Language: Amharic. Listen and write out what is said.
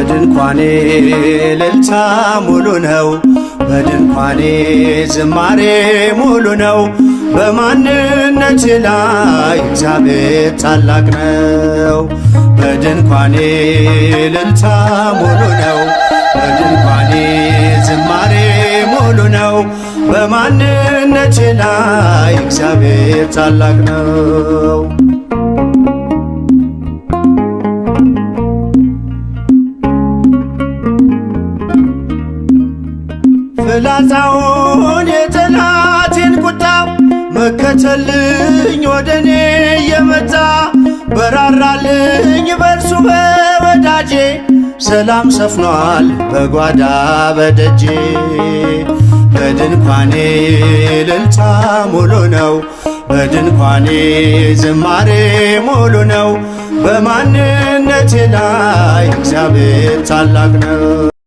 በድንኳኔ እልልታ ሙሉ ነው። በድንኳኔ ዝማሬ ሙሉ ነው። በማንነቴ ላይ እግዚአብሔር ታላቅ ነው። በድንኳኔ እልልታ ሙሉ ነው። በድንኳኔ ዝማሬ ሙሉ ነው። በማንነቴ ላይ እግዚአብሔር ታላቅ ነው። ፍላጻውን የጠላቴን ቁጣ መከተልኝ ወደኔ የመጣ በራራልኝ በርሱ በወዳጄ ሰላም ሰፍኗል በጓዳ በደጄ። በድንኳኔ እልልታ ሙሉ ነው። በድንኳኔ ዝማሬ ሙሉ ነው። በማንነቴ ላይ እግዚአብሔር ታላቅ ነው።